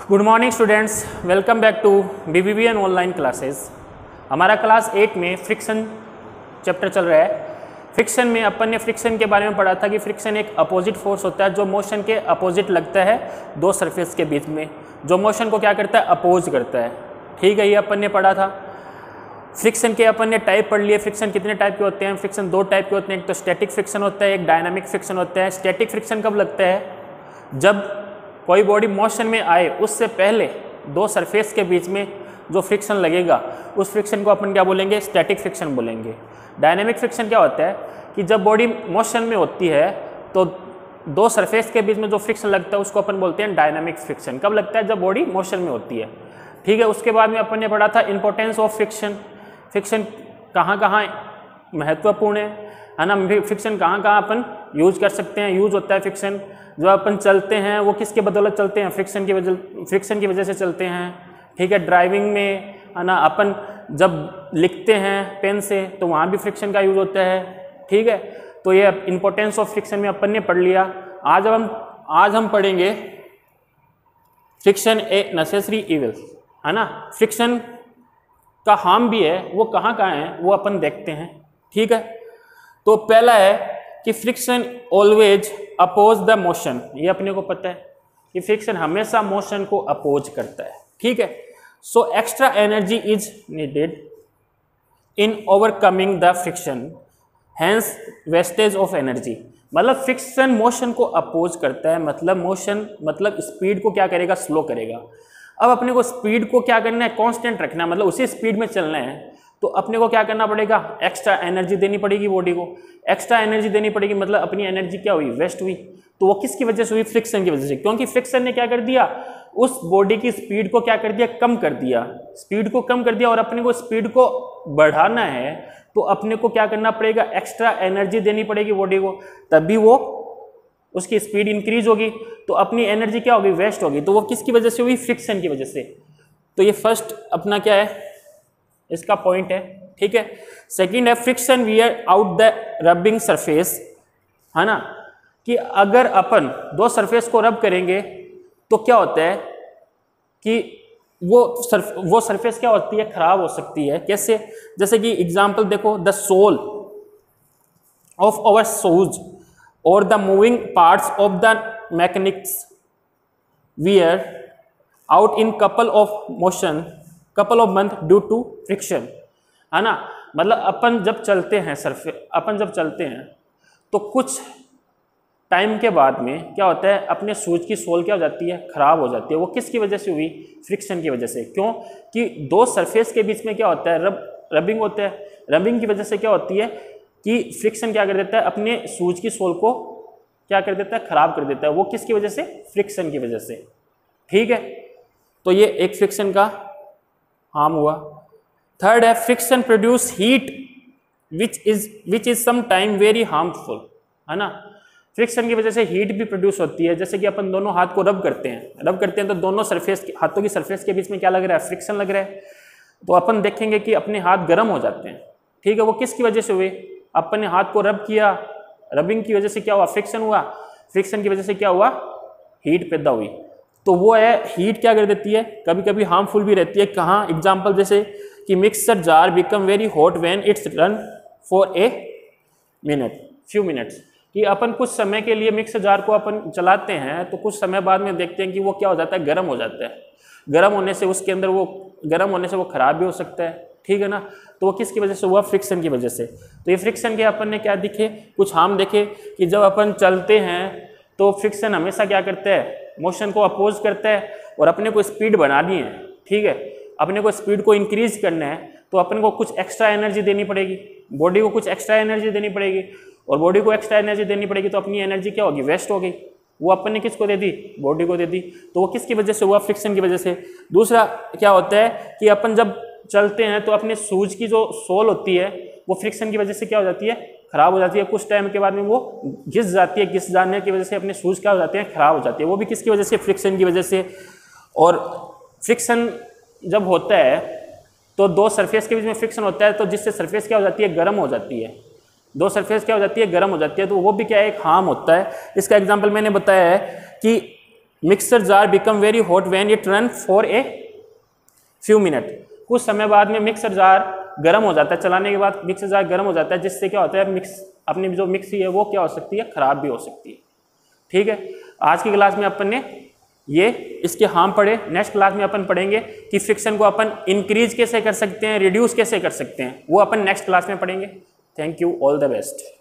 Good morning students, welcome back to BBBN online classes. हमारा class 8 में friction chapter चल रहा है। फ्रिक्शन में अपन ने फ्रिक्शन के बारे में पढ़ा था कि फ्रिक्शन एक अपोजिट फोर्स होता है जो मोशन के अपोजिट लगता है दो सरफेस के बीच में, जो मोशन को क्या करता है, अपोज करता है। ठीक है, ये अपन ने पढ़ा था। फ्रिक्शन के अपन ने टाइप पढ़ लिए। फ्रिक्शन कितने टाइप के होते हैं? फ्रिक्शन दो टाइप के होते हैं, एक तो स्टैटिक फ्रिक्शन होता है, एक डायनामिक फ्रिक्शन होता है। स्टैटिक फ्रिक्शन कब लगता है? जब कोई बॉडी मोशन में आए उससे पहले दो सरफेस के बीच में जो फ्रिक्शन लगेगा उस फ्रिक्शन को अपन क्या बोलेंगे? स्टैटिक फ्रिक्शन बोलेंगे। डायनामिक फ्रिक्शन क्या होता है कि जब बॉडी मोशन में होती है तो दो सरफेस के बीच में जो फ्रिक्शन लगता है उसको अपन बोलते हैं डायनामिक फ्रिक्शन। कब लगता है? जब बॉडी मोशन में होती है। ठीक है, उसके बाद में अपन ने पढ़ा था इंपॉर्टेंस ऑफ फ्रिक्शन। फ्रिक्शन कहाँ कहाँ महत्वपूर्ण है ना? फ्रिक्शन कहाँ कहाँ अपन यूज कर सकते हैं? यूज होता है फ्रिक्शन जो अपन चलते हैं वो किसके बदौलत चलते हैं? फ्रिक्शन की वजह से चलते हैं। ठीक है, ड्राइविंग में है ना, अपन जब लिखते हैं पेन से तो वहाँ भी फ्रिक्शन का यूज होता है। ठीक है, तो ये इंपॉर्टेंस ऑफ फ्रिक्शन में अपन ने पढ़ लिया। आज हम पढ़ेंगे फ्रिक्शन ए नेसेसरी इविल, है ना। फ्रिक्शन का हार्म भी है, वो कहाँ कहाँ है वो अपन देखते हैं। ठीक है, तो पहला है कि friction always oppose the motion. ये अपने को पता है कि फ्रिक्शन हमेशा मोशन को अपोज करता है। ठीक है, so extra energy is needed in overcoming the friction, hence wastage of energy. मतलब फ्रिक्शन मोशन को अपोज करता है, मतलब स्पीड को क्या करेगा? स्लो करेगा। अब अपने को स्पीड को क्या करना है? कांस्टेंट रखना है, मतलब उसी स्पीड में चलना है। तो अपने को क्या करना पड़ेगा? एक्स्ट्रा एनर्जी देनी पड़ेगी बॉडी को। एक्स्ट्रा एनर्जी देनी पड़ेगी, मतलब अपनी एनर्जी क्या हुई? वेस्ट हुई। तो वो किसकी वजह से हुई? फ्रिक्शन की वजह से। क्योंकि फ्रिक्शन ने क्या कर दिया? उस बॉडी की स्पीड को क्या कर दिया? कम कर दिया। स्पीड को कम कर दिया और अपने को स्पीड को बढ़ाना है तो अपने को क्या करना पड़ेगा? एक्स्ट्रा एनर्जी देनी पड़ेगी बॉडी को, तभी वो उसकी स्पीड इंक्रीज होगी। तो अपनी एनर्जी क्या होगी? वेस्ट होगी। तो वो किसकी वजह से हुई? फ्रिक्शन की वजह से। तो ये फर्स्ट अपना क्या है, इसका पॉइंट है। ठीक है, सेकंड है friction wear out the rubbing surface, है ना, कि अगर अपन दो सरफेस को रब करेंगे तो क्या होता है कि वो सरफेस क्या होती है? खराब हो सकती है। कैसे? जैसे कि एग्जांपल देखो, the sole of our shoes और the moving parts of the mechanics wear out in couple of month due to friction, है ना। मतलब अपन जब चलते हैं तो कुछ टाइम के बाद में क्या होता है? अपने शूज की सोल क्या हो जाती है? खराब हो जाती है। वो किसकी वजह से हुई? फ्रिक्शन की वजह से। क्यों? कि दो सरफेस के बीच में क्या होता है? रबिंग होता है। रबिंग की वजह से क्या होती है कि फ्रिक्शन क्या कर देता है? अपने शूज की सोल को क्या कर देता है? खराब कर देता है। वो किसकी वजह से? फ्रिक्शन की वजह से। ठीक है, तो ये एक फ्रिक्शन का हार्म हुआ। थर्ड है friction produce heat which is some time very harmful, है ना। फ्रिक्शन की वजह से हीट भी प्रोड्यूस होती है। जैसे कि अपन दोनों हाथ को रब करते हैं तो दोनों हाथों की सरफेस के बीच में क्या लग रहा है? फ्रिक्शन लग रहा है। तो अपन देखेंगे कि अपने हाथ गर्म हो जाते हैं। ठीक है, वो किसकी वजह से हुए? अपन ने हाथ को रब किया, रबिंग की वजह से क्या हुआ? फ्रिक्शन हुआ। फ्रिक्शन की वजह से क्या हुआ? हीट पैदा हुई। तो वो है, हीट क्या कर देती है? कभी कभी हार्मफुल भी रहती है। कहाँ? एग्जाम्पल जैसे कि mixer jar become very hot when it's run for few minutes, कि अपन कुछ समय के लिए मिक्सर जार को अपन चलाते हैं तो कुछ समय बाद में देखते हैं कि वो क्या हो जाता है? गर्म हो जाता है। गर्म होने से वो खराब भी हो सकता है। ठीक है ना। तो वो किसकी वजह से हुआ? फ्रिक्शन की वजह से। तो ये फ्रिक्शन के अपन ने क्या दिखे? कुछ हार्म देखे कि जब अपन चलते हैं तो फ्रिक्शन हमेशा क्या करता है? मोशन को अपोज करता है। और अपने को स्पीड बढ़ानी है, ठीक है, अपने को स्पीड को इंक्रीज करना है तो अपन को कुछ एक्स्ट्रा एनर्जी देनी पड़ेगी, बॉडी को कुछ एक्स्ट्रा एनर्जी देनी पड़ेगी। और बॉडी को एक्स्ट्रा एनर्जी देनी पड़ेगी तो अपनी एनर्जी क्या होगी? वेस्ट हो गई। वो अपन ने किसको दे दी? बॉडी को दे दी। तो वो किसकी वजह से हुआ? फ्रिक्शन की वजह से। दूसरा क्या होता है कि अपन जब चलते हैं तो अपने शूज की जो सोल होती है वो फ्रिक्शन की वजह से क्या हो जाती है? खराब हो जाती है। कुछ टाइम के बाद में वो घिस जाती है। घिस जाने की वजह से अपने शूज क्या हो जाते हैं? खराब हो जाती है। वो भी किसकी वजह से? फ्रिक्शन की वजह से। और फ्रिक्शन जब होता है तो दो सरफेस के बीच में फ्रिक्शन होता है तो जिससे सरफेस क्या हो जाती है? गर्म हो जाती है। दो सरफेस क्या हो जाती है? गर्म हो जाती है। तो वो भी क्या है? एक हार्म होता है। इसका एग्जांपल मैंने बताया है कि mixer jar become very hot when it run for a few minute. कुछ समय बाद में मिक्सर जार गर्म हो जाता है, चलाने के बाद मिक्सर जार गर्म हो जाता है, जिससे क्या होता है अपनी जो मिक्सी है वो क्या हो सकती है, खराब भी हो सकती है। ठीक है, आज की क्लास में अपन ने ये इसके हार्म पढ़े। नेक्स्ट क्लास में अपन पढ़ेंगे कि फ्रिक्शन को अपन इंक्रीज कैसे कर सकते हैं, रिड्यूस कैसे कर सकते हैं, वो अपन नेक्स्ट क्लास में पढ़ेंगे। Thank you, all the best.